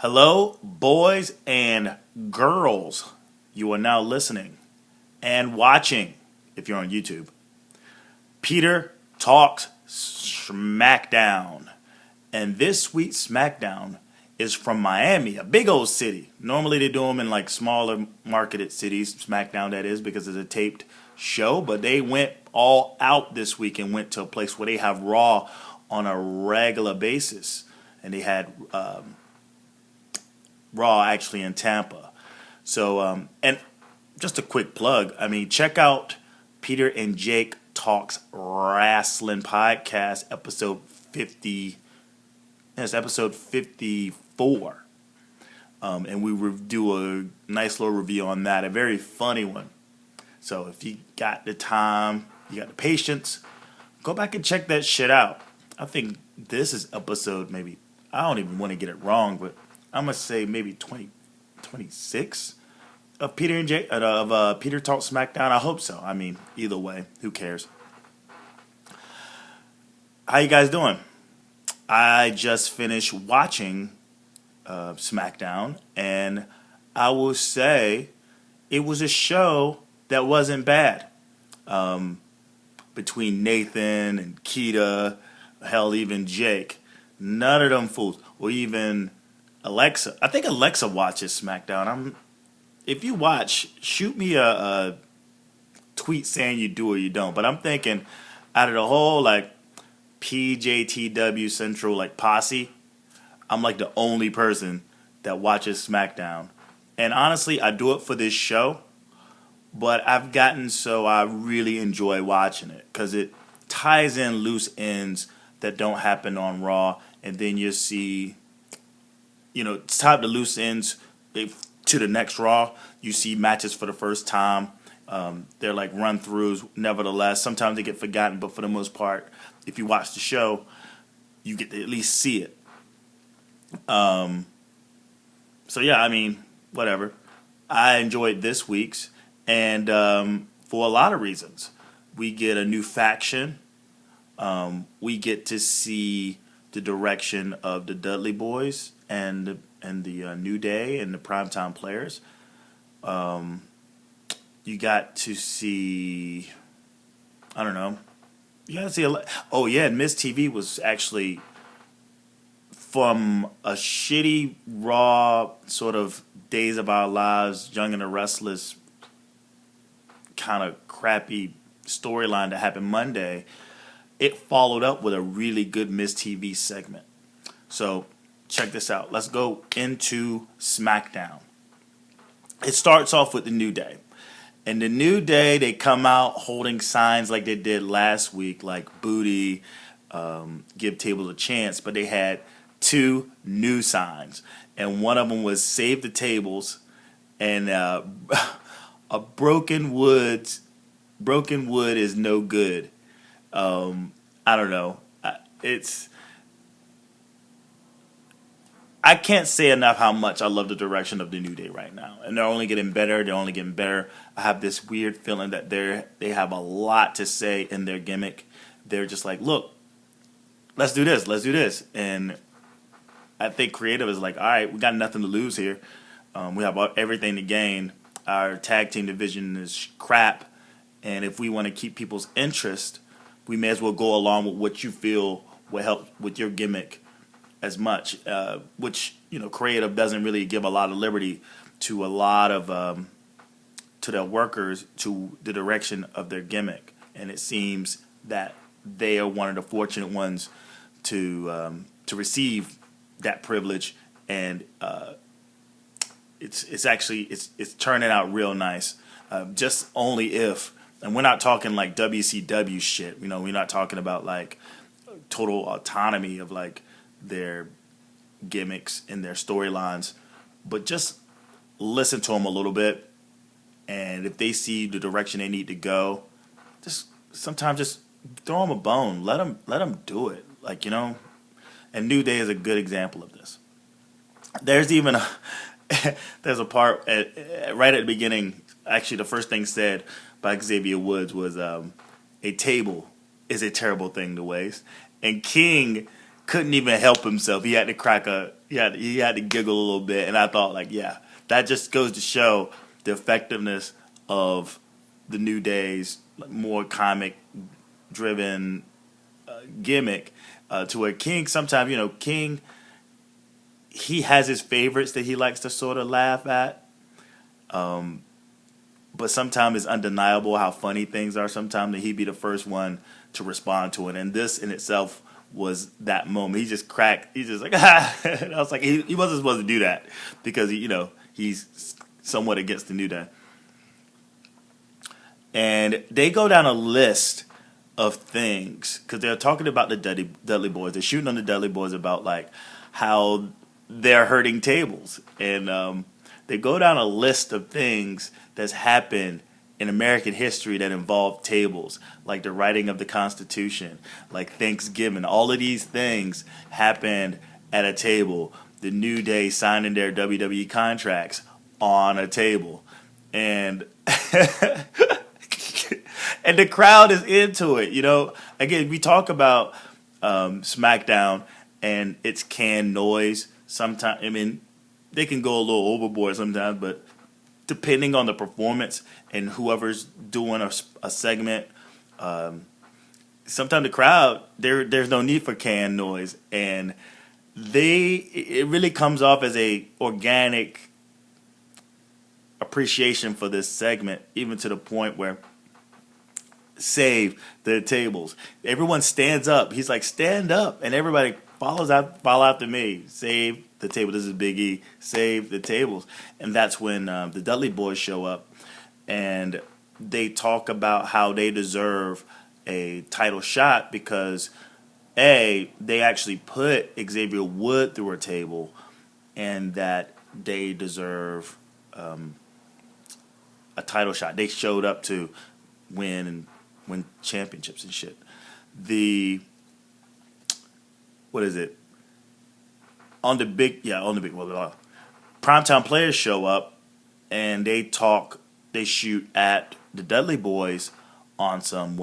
Hello, boys and girls. You are now listening and watching, if you're on YouTube, Peter Talks Smackdown. And this week's Smackdown is from Miami, a big old city. Normally they do them in like smaller marketed cities, Smackdown that is, because it's a taped show. But they went all out this week and went to a place where they have Raw on a regular basis. And they had Raw actually in Tampa. So, and just a quick plug. I mean, check out Peter and Jake Talks Wrestling Podcast, episode 50. It's episode 54. And we do a nice little review on that, a very funny one. So if you got the time, you got the patience, go back and check that shit out. I think this is episode maybe, I don't even want to get it wrong, but I'm going to say maybe 26 of Peter and Jake, of Peter Talk Smackdown. I hope so. I mean, either way, who cares? How you guys doing? I just finished watching Smackdown, and I will say it was a show that wasn't bad. Between Nathan and Keita, hell, even Jake, none of them fools, or even Alexa. I think Alexa watches SmackDown. If you watch, shoot me a tweet saying you do or you don't. But I'm thinking, out of the whole like PJTW Central like posse, I'm like the only person that watches SmackDown. And honestly, I do it for this show, but I've gotten so I really enjoy watching it because it ties in loose ends that don't happen on Raw, and then you see, tie the loose ends to the next Raw. You see matches for the first time. They're like run-throughs. Nevertheless, sometimes they get forgotten, but for the most part, if you watch the show, you get to at least see it. So yeah, I mean, whatever. I enjoyed this week's, and for a lot of reasons. We get a new faction. We get to see the direction of the Dudley Boys and the New Day and the Primetime Players. You got to see, I don't know. You got to see TheMiz TV was actually from a shitty Raw sort of Days of Our Lives, Young and the Restless kind of crappy storyline that happened Monday. It followed up with a really good Miz TV segment. So check this out. Let's go into SmackDown. It starts off with the New Day. And the New Day, they come out holding signs like they did last week, like booty, give tables a chance. But they had two new signs. And one of them was save the tables. And a broken wood is no good. I don't know. I can't say enough how much I love the direction of the New Day right now. And they're only getting better. They're only getting better. I have this weird feeling that they have a lot to say in their gimmick. They're just like, look, let's do this. Let's do this. And I think creative is like, all right, we got nothing to lose here. We have everything to gain. Our tag team division is crap. And if we want to keep people's interest, we may as well go along with what you feel will help with your gimmick as much, which, creative doesn't really give a lot of liberty to a lot of, to their workers, to the direction of their gimmick. And it seems that they are one of the fortunate ones to receive that privilege. And it's actually turning out real nice. Just only if, and we're not talking like WCW shit, we're not talking about like total autonomy of like their gimmicks and their storylines, but just listen to them a little bit, and if they see the direction they need to go, sometimes just throw them a bone, let them do it, and New Day is a good example of this. There's even there's a part right at the beginning, actually the first thing said by Xavier Woods was a table is a terrible thing to waste, and King couldn't even help himself. He had to he had to giggle a little bit, and I thought like, yeah, that just goes to show the effectiveness of the New Day's more comic driven gimmick, to where King sometimes, King, he has his favorites that he likes to sort of laugh at. But sometimes it's undeniable how funny things are. Sometimes that he'd be the first one to respond to it. And this in itself was that moment. He just cracked. He's just like, ah. And I was like, he wasn't supposed to do that because, he's somewhat against the New Day. And they go down a list of things because they're talking about the Dudley Boys. They're shooting on the Dudley Boys about like how they're hurting tables. And they go down a list of things that's happened in American history that involve tables, like the writing of the Constitution, like Thanksgiving. All of these things happened at a table. The New Day signing their WWE contracts on a table. And and the crowd is into it. Again, we talk about SmackDown and it's canned noise. Sometimes, they can go a little overboard sometimes, but depending on the performance and whoever's doing a segment, sometimes the crowd, there's no need for canned noise, and it really comes off as a organic appreciation for this segment, even to the point where save the tables. Everyone stands up. He's like, stand up, and everybody follow after me. Save the table. This is Big E. Save the tables. And that's when the Dudley Boys show up, and they talk about how they deserve a title shot because they actually put Xavier Wood through a table, and that they deserve a title shot. They showed up to win championships and shit. What is it? On the big, Primetime Players show up and they shoot at the Dudley Boys on some,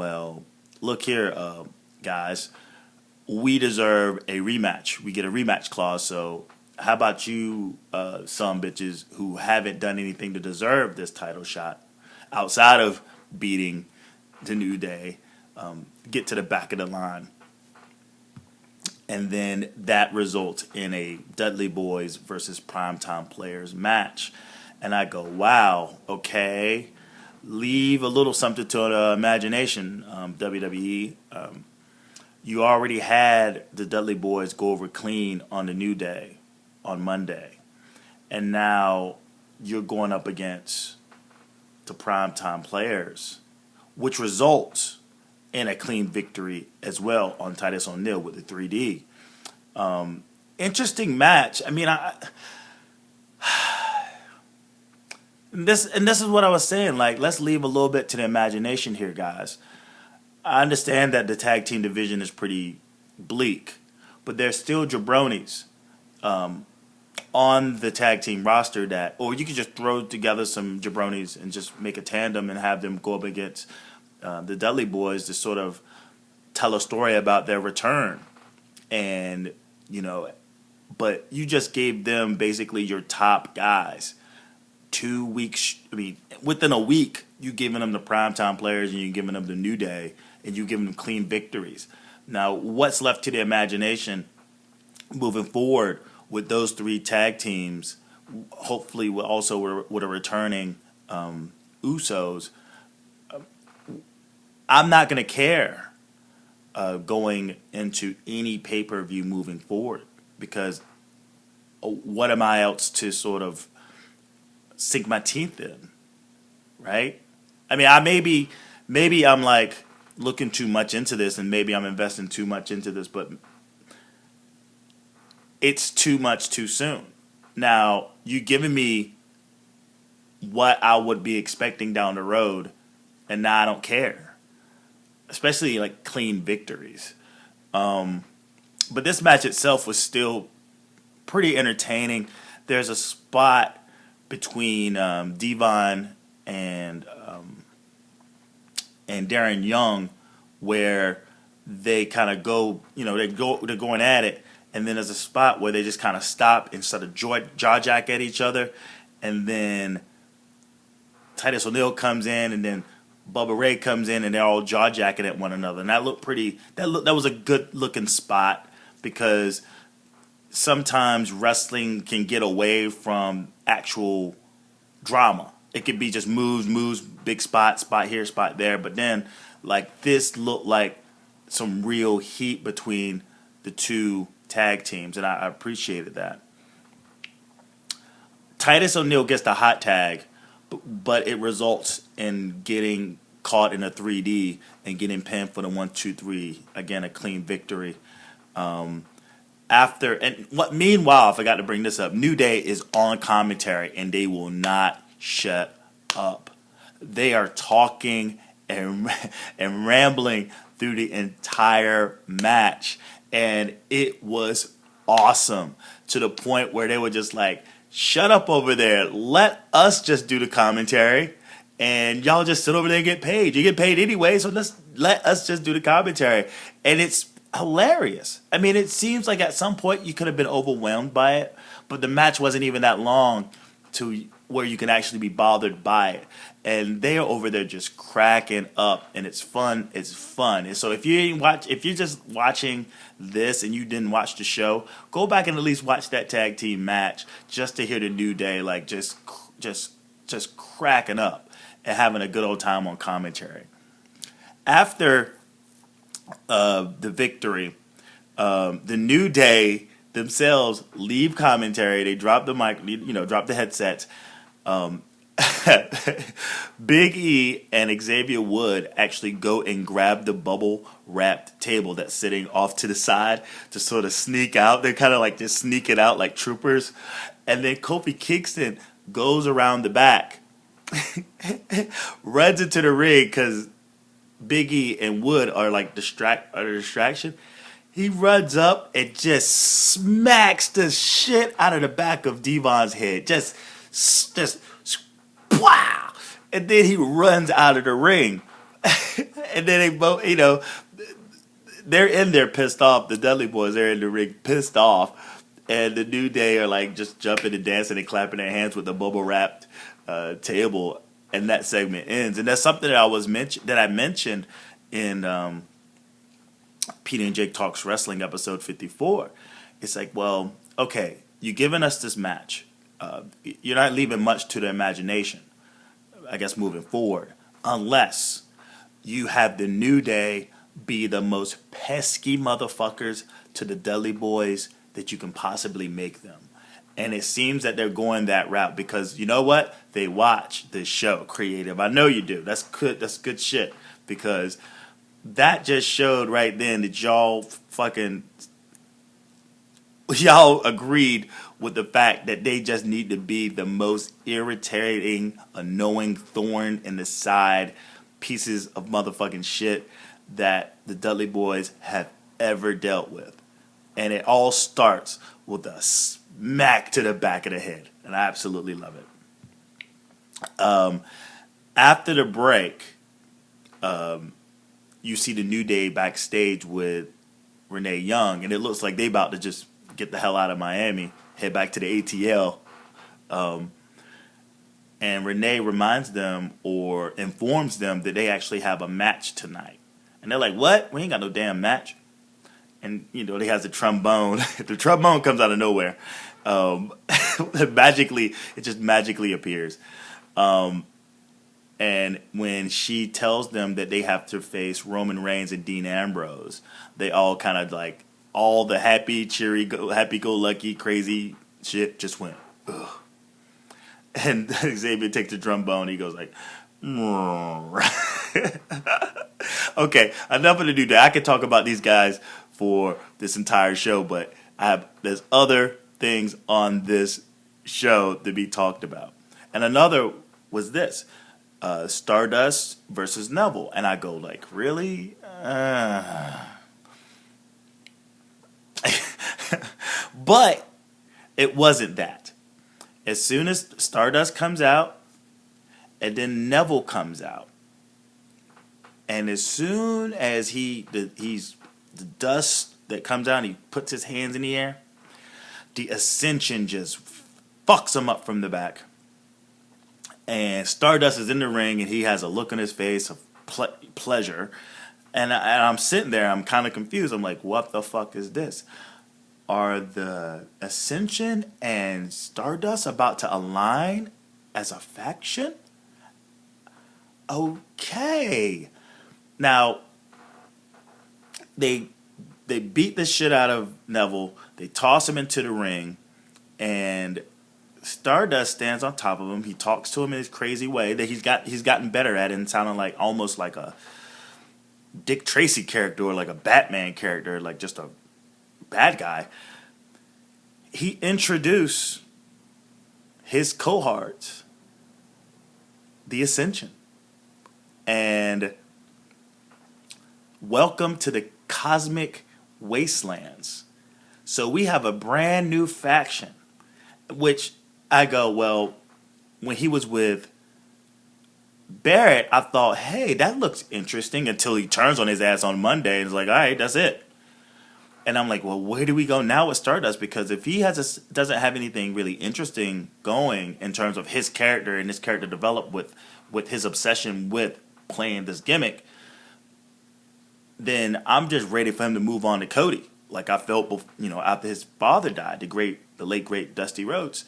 look here, guys, we deserve a rematch. We get a rematch clause, so how about you, some bitches who haven't done anything to deserve this title shot outside of beating the New Day, get to the back of the line. And then that results in a Dudley Boys versus Primetime Players match. And I go, wow, okay. Leave a little something to the imagination, WWE. You already had the Dudley Boys go over clean on the New Day on Monday. And now you're going up against the Primetime Players, which results in a clean victory as well on Titus O'Neil with the 3D. Interesting match. This is what I was saying. Like, let's leave a little bit to the imagination here, guys. I understand that the tag team division is pretty bleak, but there's still jabronis on the tag team roster or you could just throw together some jabronis and just make a tandem and have them go up against the Dudley Boys to sort of tell a story about their return. And, but you just gave them basically your top guys. 2 weeks, within a week, you giving them the Primetime Players and you giving them the New Day and you giving them clean victories. Now, what's left to the imagination moving forward with those three tag teams, hopefully with a returning Usos, I'm not going to care going into any pay-per-view moving forward because what am I else to sort of sink my teeth in, right? Maybe I'm like looking too much into this and maybe I'm investing too much into this, but it's too much too soon. Now, you giving me what I would be expecting down the road, and now I don't care. Especially like clean victories. But this match itself was still pretty entertaining. There's a spot between Devon and Darren Young where they kind of go, they're going at it, and then there's a spot where they just kind of stop and sort of jaw jack at each other, and then Titus O'Neil comes in, and then Bubba Ray comes in, and they're all jaw jacking at one another, and that looked pretty. That was a good looking spot, because sometimes wrestling can get away from actual drama. It could be just moves, big spot here, spot there. But then, like, this looked like some real heat between the two tag teams, and I appreciated that. Titus O'Neil gets the hot tag, but it results in getting caught in a 3D and getting pinned for the 1-2-3. Again, a clean victory. Meanwhile, I forgot to bring this up. New Day is on commentary, and they will not shut up. They are talking and rambling through the entire match, and it was awesome, to the point where they were just like, shut up over there, let us just do the commentary, and y'all just sit over there and get paid. You get paid anyway, so let us just do the commentary. And it's hilarious. I mean, it seems like at some point you could have been overwhelmed by it, but the match wasn't even that long to where you can actually be bothered by it. And they are over there just cracking up, and it's fun. It's fun. And so if you're just watching this and you didn't watch the show, go back and at least watch that tag team match just to hear the New Day like just cracking up and having a good old time on commentary. After the victory, the New Day themselves leave commentary. They drop the mic, drop the headsets. Big E and Xavier Wood actually go and grab the bubble wrapped table that's sitting off to the side to sort of sneak out. They're kind of like just sneaking out like troopers. And then Kofi Kingston goes around the back, runs into the ring because Big E and Wood are like a distraction. He runs up and just smacks the shit out of the back of Devon's head. Just wow! And then he runs out of the ring. And then they both, they're in there pissed off. The Dudley boys are in the ring pissed off. And the New Day are like just jumping and dancing and clapping their hands with the bubble wrapped table. And that segment ends. And that's something that I mentioned in Peter and Jake Talks Wrestling episode 54. It's like, well, okay, you're giving us this match. You're not leaving much to the imagination, I guess, moving forward, unless you have the New Day be the most pesky motherfuckers to the Dudley boys that you can possibly make them. And it seems that they're going that route because, you know what? They watch this show, Creative. I know you do. That's good. That's good shit, because that just showed right then that y'all agreed with the fact that they just need to be the most irritating, annoying thorn in the side pieces of motherfucking shit that the Dudley boys have ever dealt with. And it all starts with a smack to the back of the head. And I absolutely love it. After the break, you see the New Day backstage with Renee Young, and it looks like they about to just get the hell out of Miami, head back to the ATL. And Renee reminds them or informs them that they actually have a match tonight. And they're like, what? We ain't got no damn match. And, they has the trombone. The trombone comes out of nowhere. It just magically appears. And when she tells them that they have to face Roman Reigns and Dean Ambrose, they all kind of like, all the happy-go-lucky, crazy shit just went, ugh. And Xavier takes the trombone. He goes like, okay, enough of the New Day. I could talk about these guys for this entire show, but there's other things on this show to be talked about. And another was this, Stardust versus Neville. And I go like, really? But it wasn't that. As soon as Stardust comes out, and then Neville comes out, And as soon as the dust that comes out, he puts his hands in the air. The Ascension just fucks him up from the back. And Stardust is in the ring, and he has a look on his face of pleasure. And I'm sitting there, I'm kind of confused. I'm like, what the fuck is this? Are the Ascension and Stardust about to align as a faction? Okay. Now, they beat the shit out of Neville. They toss him into the ring, and Stardust stands on top of him. He talks to him in his crazy way that he's gotten better at it, and sounding like almost like a Dick Tracy character or like a Batman character, like just a bad guy. He introduced his cohorts, the Ascension, and welcome to the Cosmic Wastelands. So we have a brand new faction, which I go, well, when he was with Barrett, I thought, hey, that looks interesting, until he turns on his ass on Monday and is like, all right, that's it. And I'm like, well, where do we go now with Stardust? Because if he doesn't have anything really interesting going in terms of his character and his character developed with his obsession with playing this gimmick, then I'm just ready for him to move on to Cody. Like I felt, after his father died, the late great Dusty Rhodes.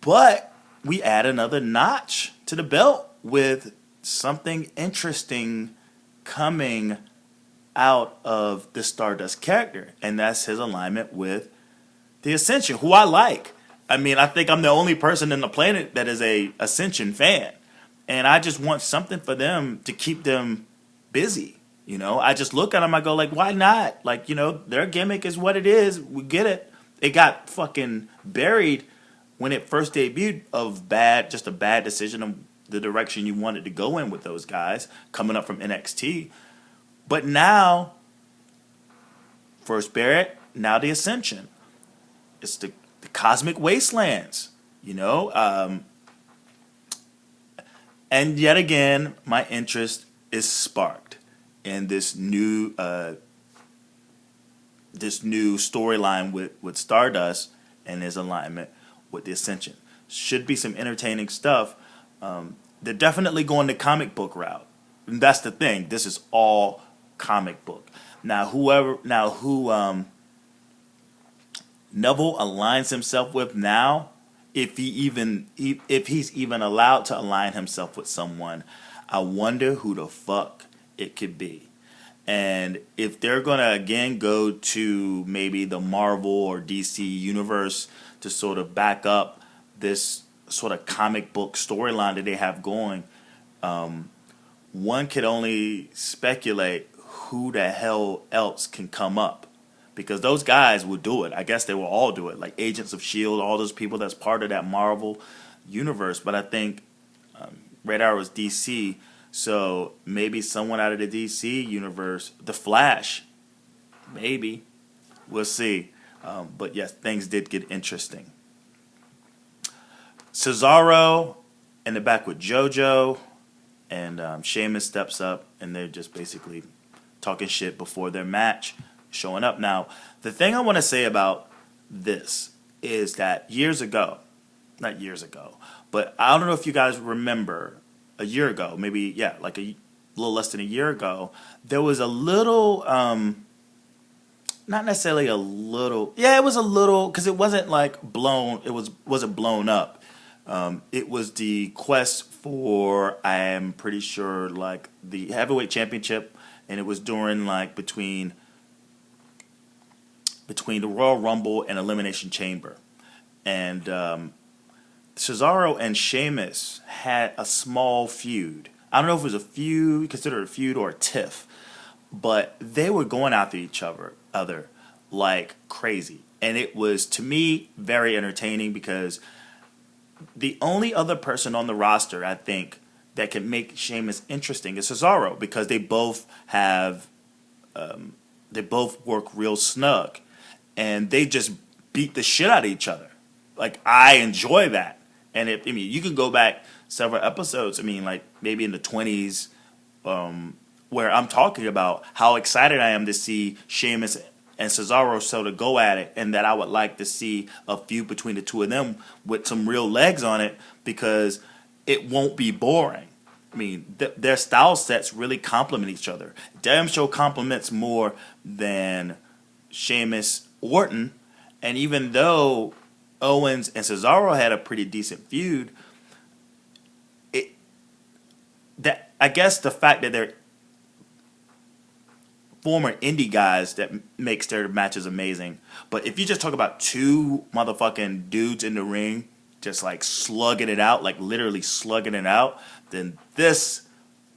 But we add another notch to the belt with something interesting coming out of the Stardust character, and that's his alignment with the Ascension, who I like. I mean, I think I'm the only person on the planet that is a Ascension fan, and I just want something for them to keep them busy. I just look at them, I go like, why not? Like, their gimmick is what it is. We get it. It got fucking buried when it first debuted of just a bad decision of the direction you wanted to go in with those guys coming up from NXT. But now, first Barrett, now the Ascension. It's the Cosmic Wastelands, And yet again, my interest is sparked in this new storyline with Stardust and his alignment with the Ascension. Should be some entertaining stuff. They're definitely going the comic book route. And that's the thing. This is all comic book. Now who Neville aligns himself with now, if he's even allowed to align himself with someone, I wonder who the fuck it could be. And if they're going to again go to maybe the Marvel or DC universe to sort of back up this sort of comic book storyline that they have going, one could only speculate who the hell else can come up, because those guys will do it. I guess they will all do it, like Agents of S.H.I.E.L.D., all those people that's part of that Marvel universe. But I think Red Arrow is DC, so maybe someone out of the DC universe, The Flash, maybe. We'll see. But yes, things did get interesting. Cesaro in the back with JoJo, and Sheamus steps up, and they're just basically talking shit before their match, showing up. Now, the thing I want to say about this is that not years ago, but I don't know if you guys remember a year ago, maybe, like a little less than a year ago, there was a little, not necessarily a little, it was a little, because it wasn't like blown, wasn't blown up. It was the quest for, I am pretty sure, like the heavyweight championship, and it was during like between the Royal Rumble and Elimination Chamber. And Cesaro and Sheamus had a small feud. I don't know if it was a feud, considered a feud or a tiff, but they were going after each other like crazy. And it was, to me, very entertaining, because the only other person on the roster, I think, that can make Sheamus interesting is Cesaro, because they both work real snug, and they just beat the shit out of each other. Like, I enjoy that. And you can go back several episodes. Like maybe in the 20s, where I'm talking about how excited I am to see Sheamus and Cesaro sort of go at it, and that I would like to see a feud between the two of them with some real legs on it, because it won't be boring. I mean, their style sets really complement each other. Damn Show complements more than Sheamus Orton, and even though Owens and Cesaro had a pretty decent feud, that I guess the fact that they're former indie guys that makes their matches amazing. But if you just talk about two motherfucking dudes in the ring just like slugging it out, like literally slugging it out, then this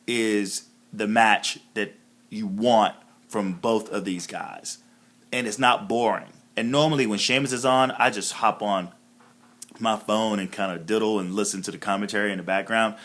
is the match that you want from both of these guys. And it's not boring. And normally when Sheamus is on, I just hop on my phone and kind of diddle and listen to the commentary in the background.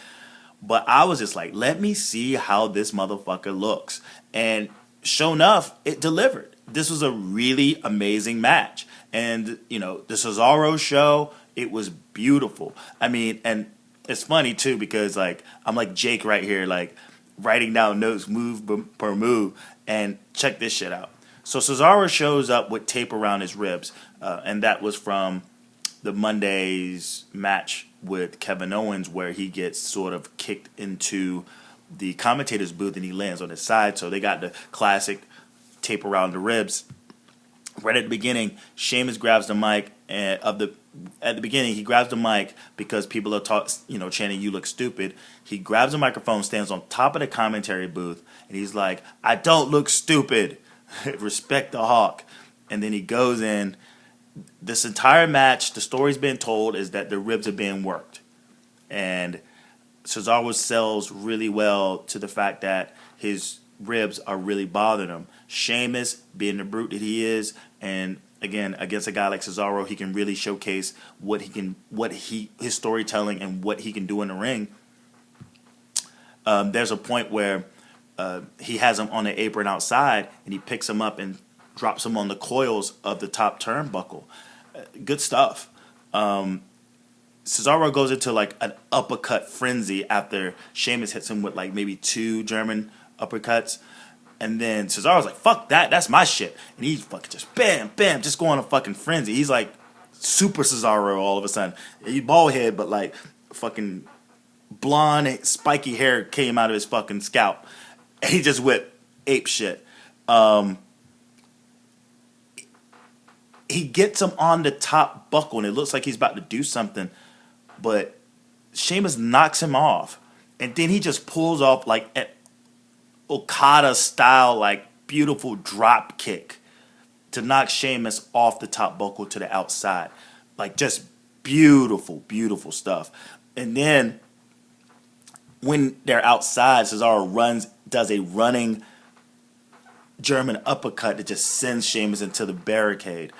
But I was just like, let me see how this motherfucker looks. And sure enough, it delivered. This was a really amazing match. And, you know, the Cesaro show, it was beautiful. I mean, and it's funny, too, because, like, I'm like Jake right here, like, writing down notes move per move. And check this shit out. So Cesaro shows up with tape around his ribs. And that was from the Monday's match with Kevin Owens, where he gets sort of kicked into the commentator's booth and he lands on his side. So they got the classic tape around the ribs. Right at the beginning, Sheamus grabs the mic, and at the beginning he grabs the mic because people are chanting "You look stupid." He grabs the microphone, stands on top of the commentary booth, and he's like, "I don't look stupid. Respect the Hawk." And then he goes in. This entire match, the story's been told, is that the ribs are being worked. And Cesaro sells really well to the fact that his ribs are really bothering him. Sheamus, being the brute that he is, and again, against a guy like Cesaro, he can really showcase his storytelling and what he can do in the ring. There's a point where he has him on the apron outside, and he picks him up and drops him on the coils of the top turnbuckle. Good stuff. Cesaro goes into like an uppercut frenzy after Sheamus hits him with like maybe 2 German uppercuts. And then Cesaro's like, fuck that, that's my shit. And he's fucking just bam, bam, just going on a fucking frenzy. He's like super Cesaro all of a sudden. He's bald head, but like fucking blonde, spiky hair came out of his fucking scalp. And he just went ape shit. He gets him on the top buckle, and it looks like he's about to do something, but Sheamus knocks him off, and then he just pulls off like an Okada style, like beautiful drop kick to knock Sheamus off the top buckle to the outside, like just beautiful, beautiful stuff. And then when they're outside, Cesaro does a running German uppercut that just sends Sheamus into the barricade.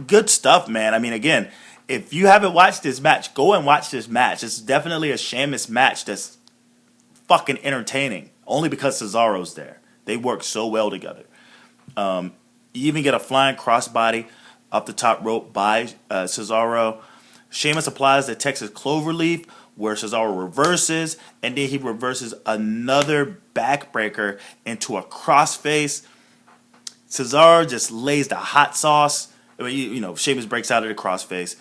Good stuff, man. I mean, again, if you haven't watched this match, go and watch this match. It's definitely a Sheamus match that's fucking entertaining, only because Cesaro's there. They work so well together. You even get a flying crossbody off the top rope by Cesaro. Sheamus applies the Texas Cloverleaf, where Cesaro reverses, and then he reverses another backbreaker into a crossface. Cesaro just lays the hot sauce. I mean, Sheamus breaks out of the crossface.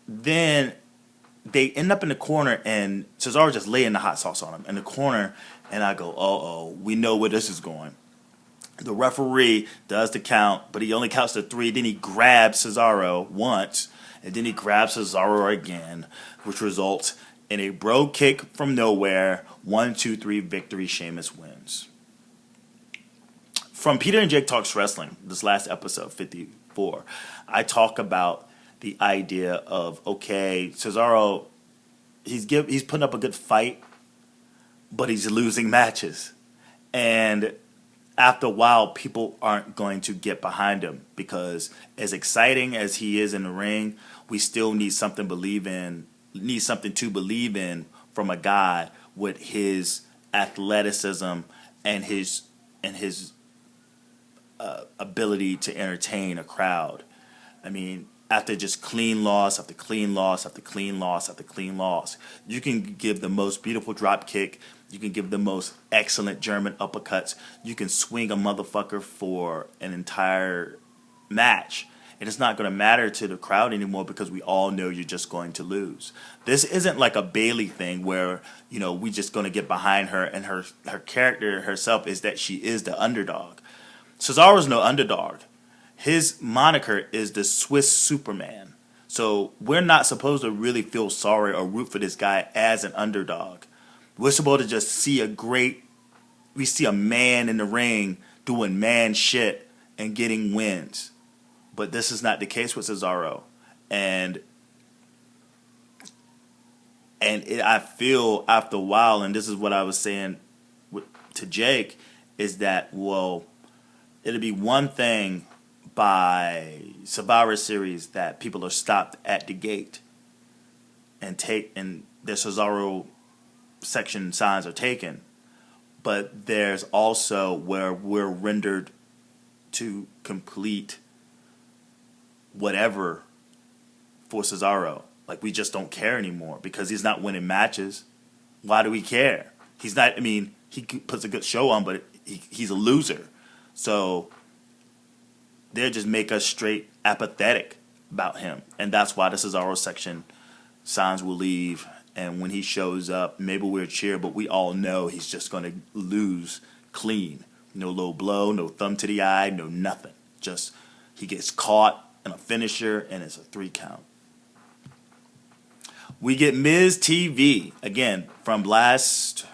Then they end up in the corner, and Cesaro just laying the hot sauce on him in the corner. And I go, uh-oh, we know where this is going. The referee does the count, but he only counts to 3. Then he grabs Cesaro once, and then he grabs Cesaro again, which results in a bro kick from nowhere. 1, 2, 3 victory. Sheamus wins. From Peter and Jake Talks Wrestling, this last episode, 54, I talk about the idea of, okay, Cesaro, he's putting up a good fight, but he's losing matches. And after a while, people aren't going to get behind him, because as exciting as he is in the ring, we still need something to believe in from a guy with his athleticism and his ability to entertain a crowd. I mean, after just clean loss after clean loss after clean loss after clean loss, you can give the most beautiful drop kick You can give the most excellent German uppercuts. You can swing a motherfucker for an entire match. And it's not going to matter to the crowd anymore because we all know you're just going to lose. This isn't like a Bayley thing where, we just going to get behind her and her character herself is that she is the underdog. Cesaro's no underdog. His moniker is the Swiss Superman. So we're not supposed to really feel sorry or root for this guy as an underdog. We're supposed to just see we see a man in the ring doing man shit and getting wins. But this is not the case with Cesaro. And I feel after a while, and this is what I was saying to Jake, is that, well, it'll be one thing by Survivor Series that people are stopped at the gate and their Cesaro section signs are taken. But there's also where we're rendered to complete whatever for Cesaro. Like, we just don't care anymore because he's not winning matches. Why do we care? He's not, he puts a good show on, but he's a loser. So they just make us straight apathetic about him. And that's why the Cesaro section signs will leave. And when he shows up, maybe we'll cheer, but we all know he's just going to lose clean. No low blow, no thumb to the eye, no nothing. Just he gets caught in a finisher, and it's a 3 count. We get Miz TV. Again, from last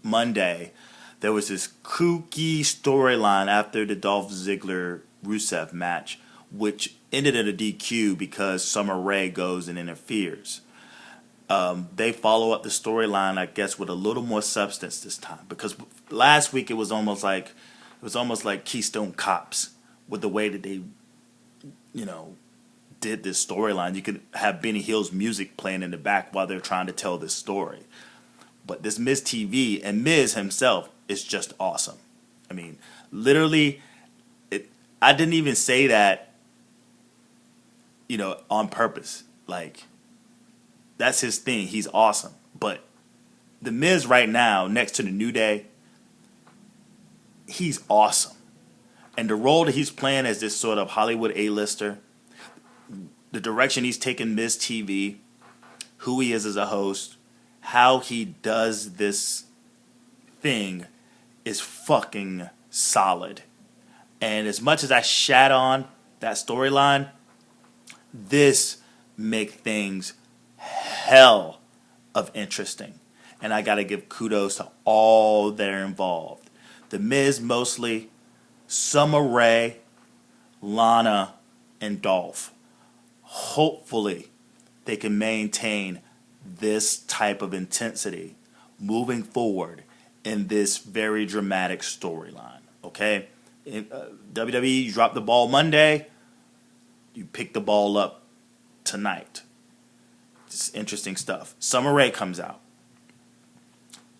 Monday, there was this kooky storyline after the Dolph Ziggler-Rusev match, which ended in a DQ because Summer Rae goes and interferes. They follow up the storyline, I guess, with a little more substance this time. Because last week it was almost like Keystone Cops with the way that they did this storyline. You could have Benny Hill's music playing in the back while they're trying to tell this story. But this Miz TV and Miz himself is just awesome. Literally, I didn't even say that, on purpose. Like, that's his thing. He's awesome. But the Miz right now, next to the New Day, he's awesome. And the role that he's playing as this sort of Hollywood A-lister, the direction he's taken Miz TV, who he is as a host, how he does this thing is fucking solid. And as much as I shat on that storyline, this make things hell of interesting. And I got to give kudos to all that are involved. The Miz mostly, Summer Rae, Lana, and Dolph. Hopefully, they can maintain this type of intensity moving forward in this very dramatic storyline. Okay? WWE, you dropped the ball Monday. You pick the ball up tonight. It's interesting stuff. Summer Rae comes out.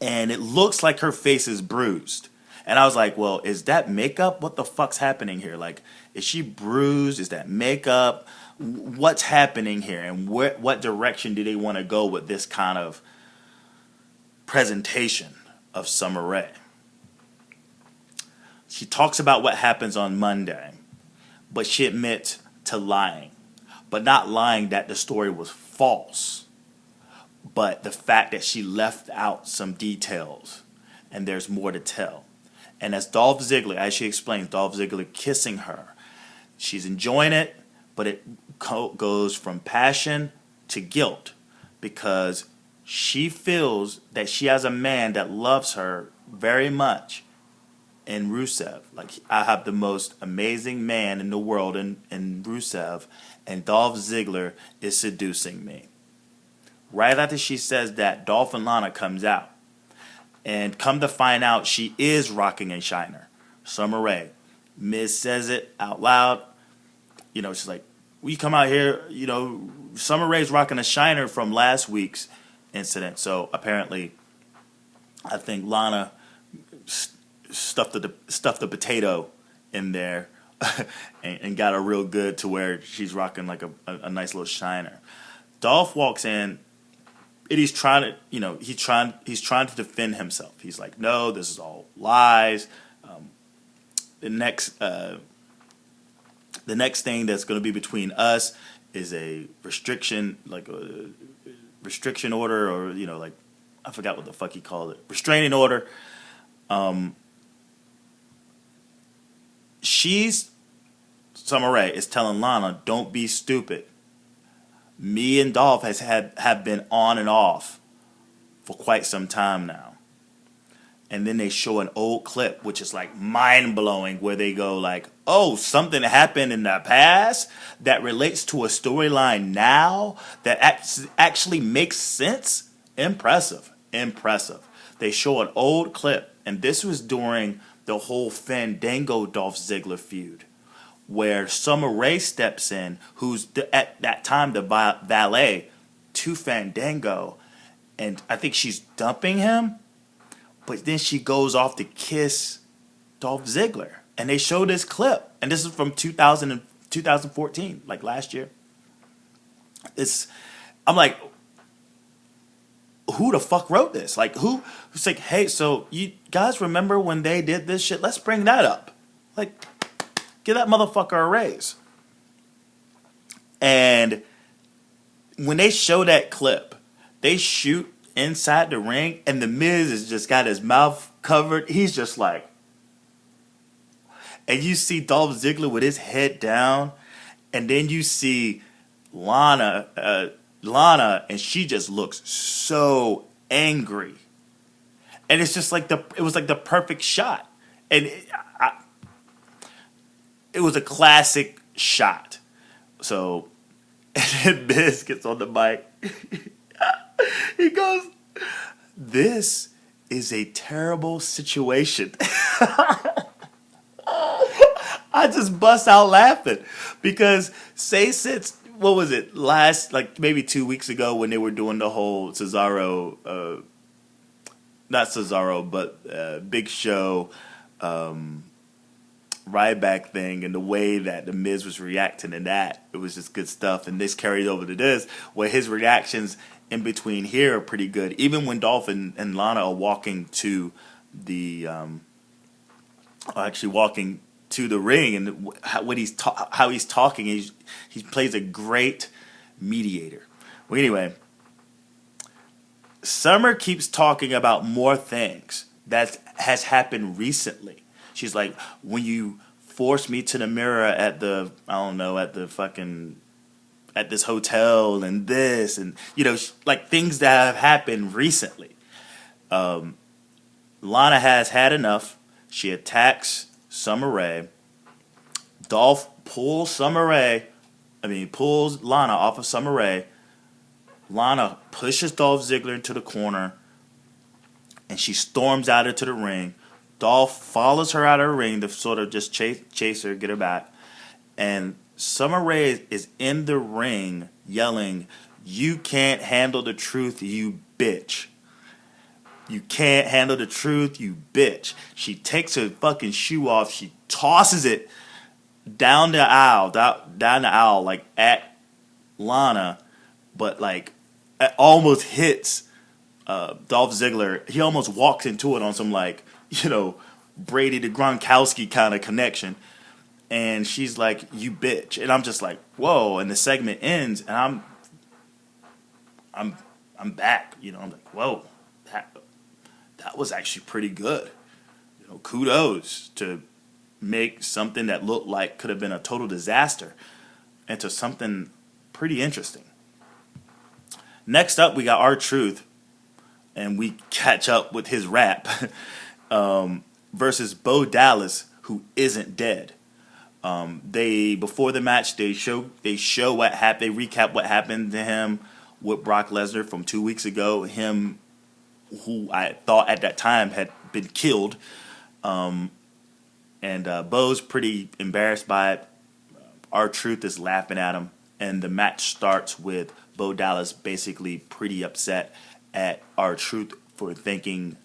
And it looks like her face is bruised. And I was like, well, is that makeup? What the fuck's happening here? Like, is she bruised? Is that makeup? What's happening here? And what direction do they want to go with this kind of presentation of Summer Rae? She talks about what happens on Monday, but she admits to lying. But not lying that the story was false, but the fact that she left out some details and there's more to tell. And as Dolph Ziggler, as she explains, Dolph Ziggler kissing her, she's enjoying it, but it goes from passion to guilt because she feels that she has a man that loves her very much in Rusev. Like, I have the most amazing man in the world in Rusev, and Dolph Ziggler is seducing me. Right after she says that, Dolph and Lana comes out. And come to find out, she is rocking a shiner. Summer Rae. Miz says it out loud. She's like, we come out here, Summer Rae's rocking a shiner from last week's incident. So apparently, I think Lana stuffed the potato in there and got her real good to where she's rocking like a nice little shiner. Dolph walks in and he's trying to, he's trying to defend himself. He's like, no, this is all lies. The next thing that's going to be between us is a restriction, like a restriction order, or like I forgot what the fuck he called it, restraining order. Summer Rae is telling Lana, don't be stupid. Me and Dolph have been on and off for quite some time now. And then they show an old clip, which is like mind-blowing, where they go like, oh, something happened in the past that relates to a storyline now that actually makes sense. Impressive. They show an old clip, and this was during the whole Fandango Dolph Ziggler feud, where Summer Rae steps in, who's at that time the valet to Fandango, and I think she's dumping him, but then she goes off to kiss Dolph Ziggler, and they show this clip, and this is from 2014, like last year. I'm like, who the fuck wrote this? Like, who's like, hey, so you guys remember when they did this shit? Let's bring that up. Like, give that motherfucker a raise. And when they show that clip, they shoot inside the ring, and TheMiz has just got his mouth covered. He's just like, and you see Dolph Ziggler with his head down, and then you see Lana, and she just looks so angry, and it's just like it was like the perfect shot, and it was a classic shot. So, and then Miz gets on the mic. He goes, "This is a terrible situation." I just bust out laughing because since what was it last, like maybe 2 weeks ago, when they were doing the whole Cesaro, not Cesaro, but Big Show, Ryback thing, and the way that the Miz was reacting to that, it was just good stuff. And this carried over to this, where his reactions in between here are pretty good. Even when Dolph and Lana are walking to the, walking to the ring, and how he's talking, he plays a great mediator. Well, anyway, Summer keeps talking about more things that has happened recently. She's like, when you forced me to the mirror at this hotel, and this, and like things that have happened recently. Lana has had enough. She attacks Summer Rae. Dolph pulls Lana off of Summer Rae. Lana pushes Dolph Ziggler into the corner, and she storms out into the ring. Dolph follows her out of the ring to sort of just chase her, get her back. And Summer Rae is in the ring yelling, "You can't handle the truth, you bitch. You can't handle the truth, you bitch." She takes her fucking shoe off. She tosses it down the aisle, like at Lana, but like it almost hits Dolph Ziggler. He almost walks into it on some like, Brady to Gronkowski kind of connection. And she's like, "You bitch." And I'm just like, whoa. And the segment ends, and I'm back. I'm like, whoa, that was actually pretty good. Kudos to make something that looked like could have been a total disaster into something pretty interesting. Next up, we got R-Truth, and we catch up with his rap versus Bo Dallas, who isn't dead. Before the match, they show what happened. They recap what happened to him with Brock Lesnar from 2 weeks ago. Him, who I thought at that time had been killed, and Bo's pretty embarrassed by it. R-Truth is laughing at him, and the match starts with Bo Dallas basically pretty upset at R-Truth for thinking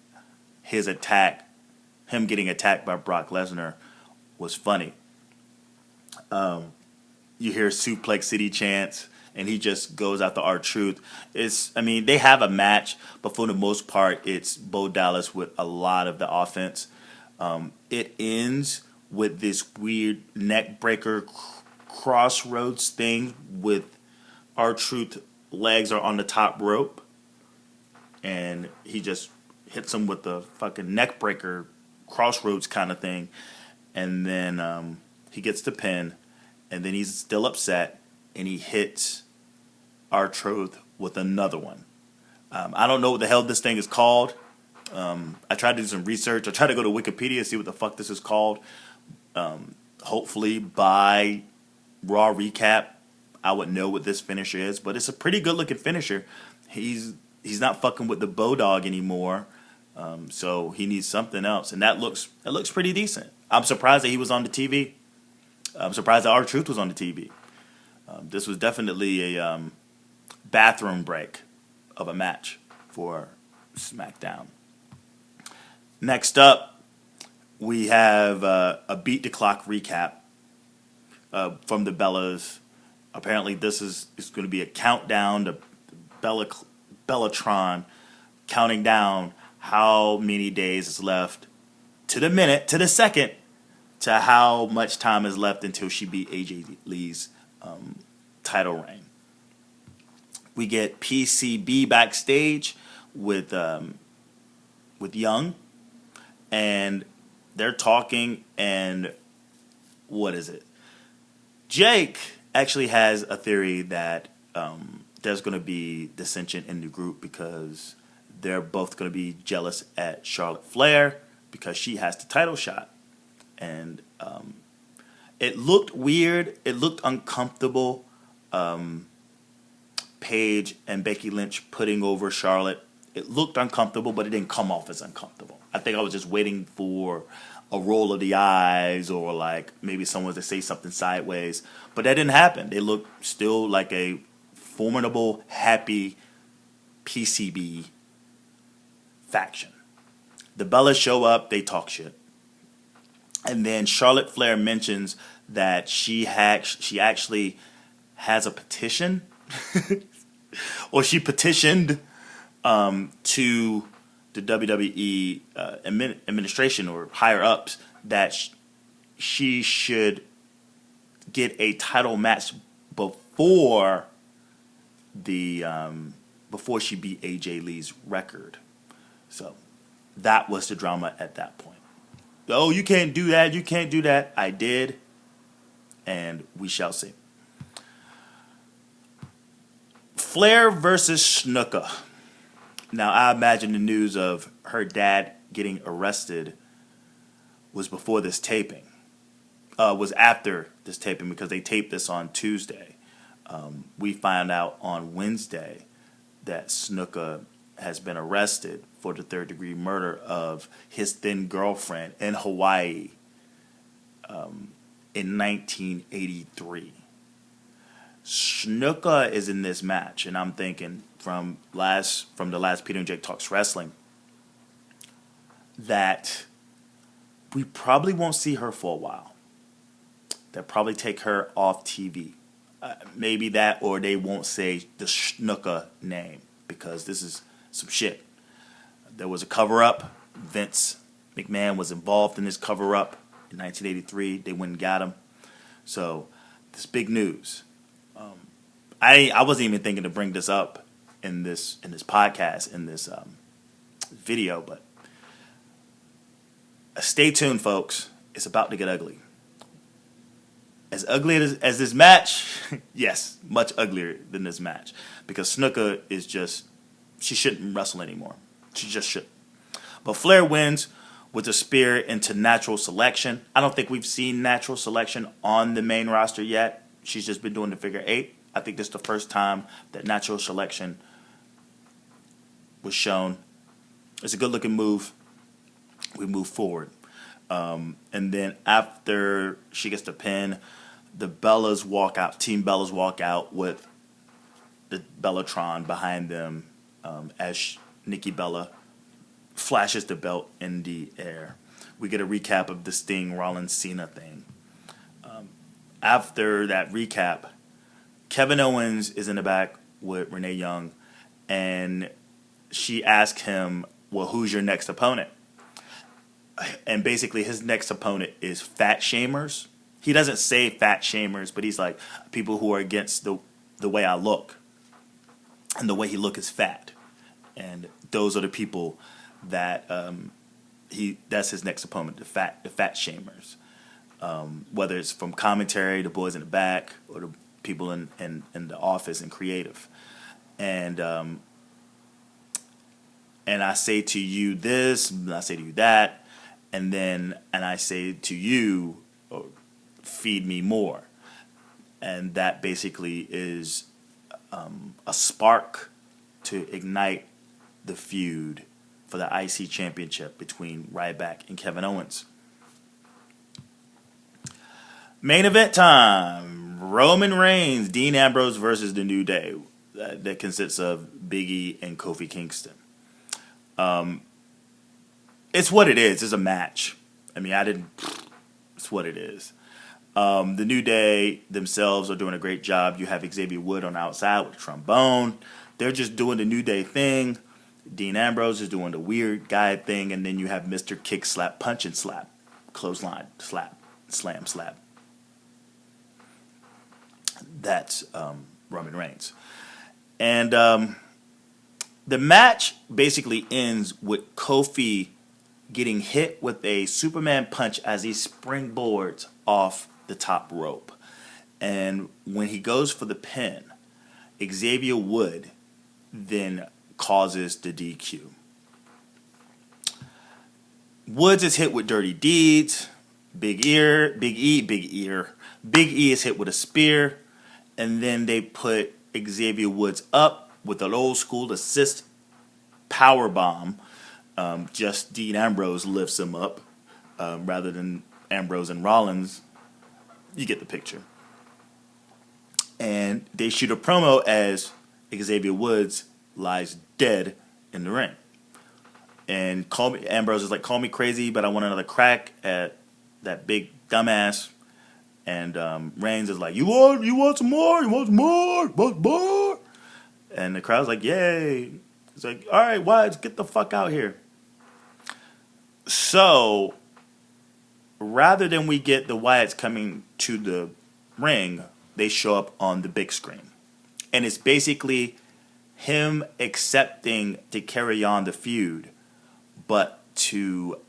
him getting attacked by Brock Lesnar, was funny. You hear Suplex City chants, and he just goes after R-Truth. They have a match, but for the most part, it's Bo Dallas with a lot of the offense. It ends with this weird neck breaker crossroads thing with R-Truth legs are on the top rope, and he just hits him with the fucking neck breaker crossroads kind of thing, and then he gets the pin, and then he's still upset, and he hits R-Truth with another one. I don't know what the hell this thing is called. I tried to do some research. I tried to go to Wikipedia and see what the fuck this is called. Hopefully by Raw Recap, I would know what this finisher is, but it's a pretty good looking finisher. He's not fucking with the Bodog anymore. So he needs something else, and that looks pretty decent. I'm surprised that he was on the TV. I'm surprised that R-Truth was on the TV. This was definitely a bathroom break of a match for SmackDown. Next up, we have a Beat the Clock recap from the Bellas. Apparently, this is going to be a countdown to Bellatron, counting down how many days is left to the minute, to the second, to how much time is left until she beat AJ Lee's title reign. We get PCB backstage with Young, and they're talking, and what is it? Jake actually has a theory that there's going to be dissension in the group because they're both going to be jealous at Charlotte Flair because she has the title shot. And it looked weird. It looked uncomfortable. Paige and Becky Lynch putting over Charlotte. It looked uncomfortable, but it didn't come off as uncomfortable. I think I was just waiting for a roll of the eyes or like maybe someone to say something sideways. But that didn't happen. They looked still like a formidable, happy PCB faction. The Bellas show up, they talk shit. And then Charlotte Flair mentions that she actually has a petition, or she petitioned to the WWE administration or higher ups that she should get a title match before she beat AJ Lee's record. So that was the drama at that point. Oh, you can't do that. You can't do that. I did, and we shall see. Flair versus Snuka. Now, I imagine the news of her dad getting arrested was before this taping. Was after this taping because they taped this on Tuesday. We found out on Wednesday that Snuka has been arrested for the third-degree murder of his then girlfriend in Hawaii in 1983. Snuka is in this match, and I'm thinking from the last Peter and Jake Talks Wrestling that we probably won't see her for a while. They'll probably take her off TV. Maybe that, or they won't say the Snuka name because this is some shit. There was a cover-up. Vince McMahon was involved in this cover-up in 1983. They went and got him. So this big news. I wasn't even thinking to bring this up in this podcast, in this video, but stay tuned, folks. It's about to get ugly. As ugly as this match, yes, much uglier than this match. Because Snuka is just, she shouldn't wrestle anymore. She just shouldn't. But Flair wins with a spear into natural selection. I don't think we've seen natural selection on the main roster yet. She's just been doing the figure eight. I think this is the first time that natural selection was shown. It's a good-looking move. We move forward. And then after she gets the pin, the Bellas walk out. Team Bellas walk out with the Bellatron behind them as Nikki Bella flashes the belt in the air. We get a recap of the Sting Rollins Cena thing. After that recap, Kevin Owens is in the back with Renee Young, and she asked him, well, who's your next opponent? And basically his next opponent is fat shamers. He doesn't say fat shamers, but he's like, people who are against the way I look. And the way he look is fat. And those are the people that that's his next opponent, the fat shamers. Whether it's from commentary, the boys in the back, or the people in the office and creative. And I say to you this, and I say to you that, and I say to you, feed me more. And that basically is a spark to ignite the feud for the IC championship between Ryback and Kevin Owens. Main event time. Roman Reigns, Dean Ambrose versus The New Day. That consists of Big E and Kofi Kingston. It's what it is. It's a match. I mean, it's what it is. The New Day themselves are doing a great job. You have Xavier Wood on the outside with a trombone. They're just doing the New Day thing. Dean Ambrose is doing the weird guy thing. And then you have Mr. Kick, Slap, Punch, and Slap. Clothesline, slap, slam, slap. That's Roman Reigns. And the match basically ends with Kofi getting hit with a Superman punch as he springboards off the top rope. And when he goes for the pin, Xavier Wood then causes the DQ. Woods is hit with dirty deeds. Big E is hit with a spear. And then they put Xavier Woods up with an old school assist power bomb. Just Dean Ambrose lifts him up rather than Ambrose and Rollins. You get the picture. And they shoot a promo as Xavier Woods lies dead in the ring. And Ambrose is like, call me crazy, but I want another crack at that big dumbass. And Reigns is like, you want some more? You want some more? And the crowd's like, yay. It's like, all right, Wyatt, get the fuck out here. So, rather than we get the Wyatts coming to the ring, they show up on the big screen. And it's basically him accepting to carry on the feud, but to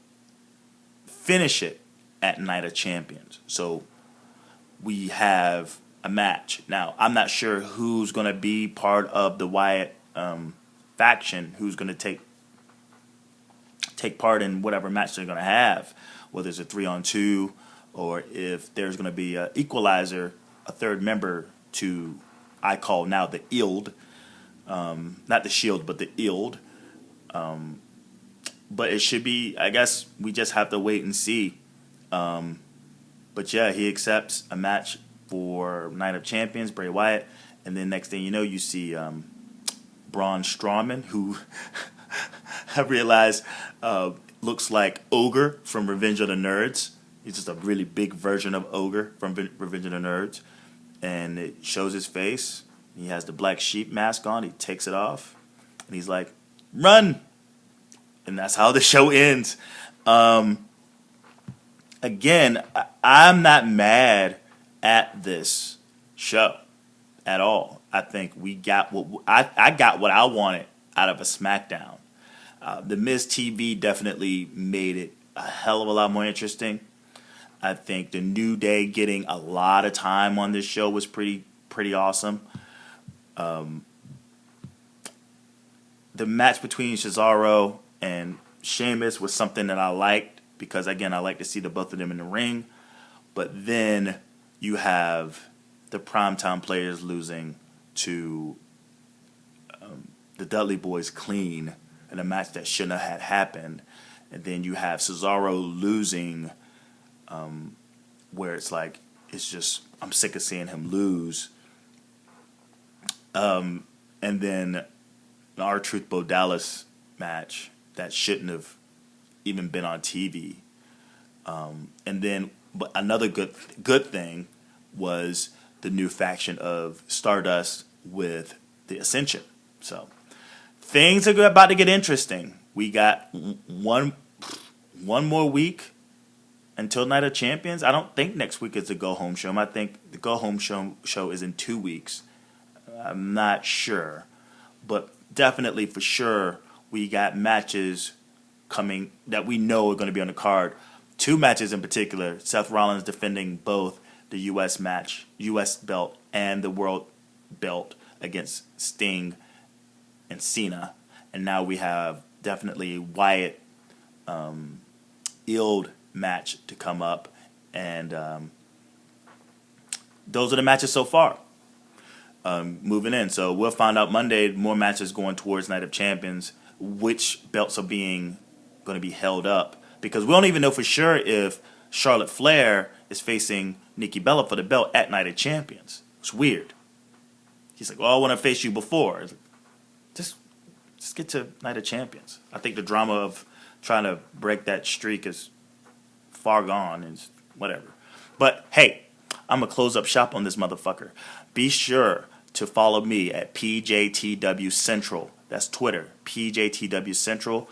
finish it at Night of Champions. So, we have a match. Now, I'm not sure who's going to be part of the Wyatt faction, who's going to take part in whatever match they're going to have, whether it's a 3-on-2 or if there's going to be an equalizer, a third member to, I call now the Ild, not the Shield, but the Ild. But it should be, I guess we just have to wait and see. But yeah, he accepts a match for Night of Champions, Bray Wyatt, and then next thing you know, you see Braun Strowman, who I realized looks like Ogre from Revenge of the Nerds. He's just a really big version of Ogre from Revenge of the Nerds. And it shows his face. He has the black sheep mask on. He takes it off. And he's like, run! And that's how the show ends. Again, I'm not mad at this show at all. I think we got I got what I wanted out of a SmackDown. TheMiz TV definitely made it a hell of a lot more interesting. I think the New Day getting a lot of time on this show was pretty awesome. The match between Cesaro and Sheamus was something that I liked because, again, I like to see the both of them in the ring. But then you have the primetime players losing to the Dudley Boys clean in a match that shouldn't have happened. And then you have Cesaro losing where it's like, it's just, I'm sick of seeing him lose. And then the R-Truth Bo Dallas match that shouldn't have even been on TV. And then, but another good thing was the new faction of Stardust with the Ascension. So things are about to get interesting. We got one more week until Night of Champions. I don't think next week is the Go Home Show. I think the Go Home show is in 2 weeks. I'm not sure. But definitely for sure, we got matches coming that we know are going to be on the card. 2 matches in particular. Seth Rollins defending both the U.S. belt and the World belt against Sting and Cena. And now we have definitely Wyatt Ild match to come up. And those are the matches so far. Moving in. So we'll find out Monday more matches going towards Night of Champions, which belts are going to be held up. Because we don't even know for sure if Charlotte Flair is facing Nikki Bella for the belt at Night of Champions. It's weird. He's like, well, I want to face you before. Just get to Night of Champions. I think the drama of trying to break that streak is far gone and whatever. But hey, I'm going to close up shop on this motherfucker. Be sure to follow me at PJTW Central. That's Twitter, PJTW Central.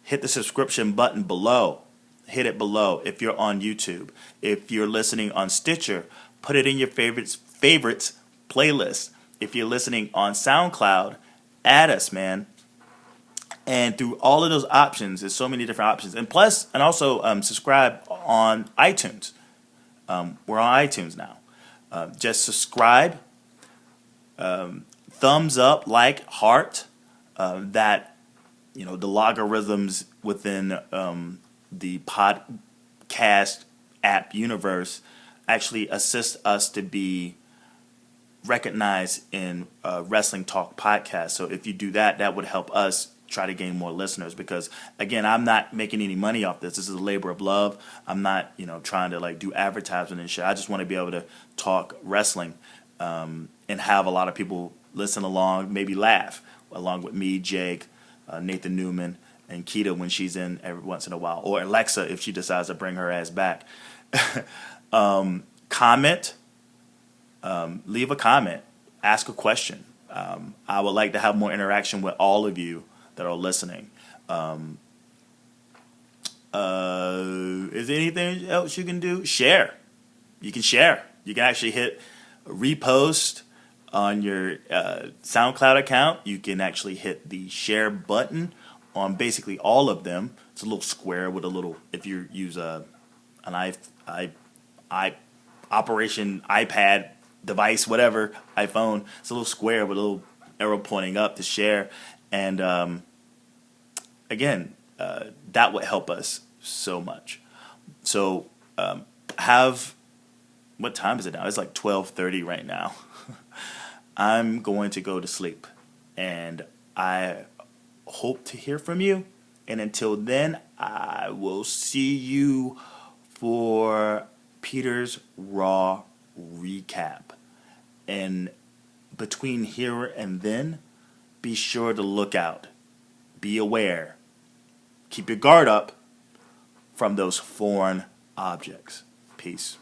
Hit the subscription button below. Hit it below if you're on YouTube. If you're listening on Stitcher, put it in your favorites playlist. If you're listening on SoundCloud, add us, man. And through all of those options, there's so many different options. And plus, and also subscribe on iTunes. We're on iTunes now. Just subscribe, thumbs up, like, heart. That, the logarithms within the podcast app universe actually assist us to be recognized in Wrestling Talk podcast. So if you do that, that would help us try to gain more listeners, because again, I'm not making any money off this. This is a labor of love. I'm not, trying to do advertisement and shit. I just want to be able to talk wrestling and have a lot of people listen along, maybe laugh along with me, Jake, Nathan Newman, and Keita when she's in every once in a while, or Alexa if she decides to bring her ass back. Comment, leave a comment, ask a question. I would like to have more interaction with all of you that are listening. Is there anything else you can do? Share. You can share. You can actually hit repost on your SoundCloud account. You can actually hit the share button on basically all of them. It's a little square with a little, if you use an Operation iPad device, whatever, iPhone, it's a little square with a little arrow pointing up to share. And again, that would help us so much. So what time is it now? It's like 12:30 right now. I'm going to go to sleep, and I hope to hear from you. And until then, I will see you for Peter's Raw recap. And between here and then, be sure to look out. Be aware. Keep your guard up from those foreign objects. Peace.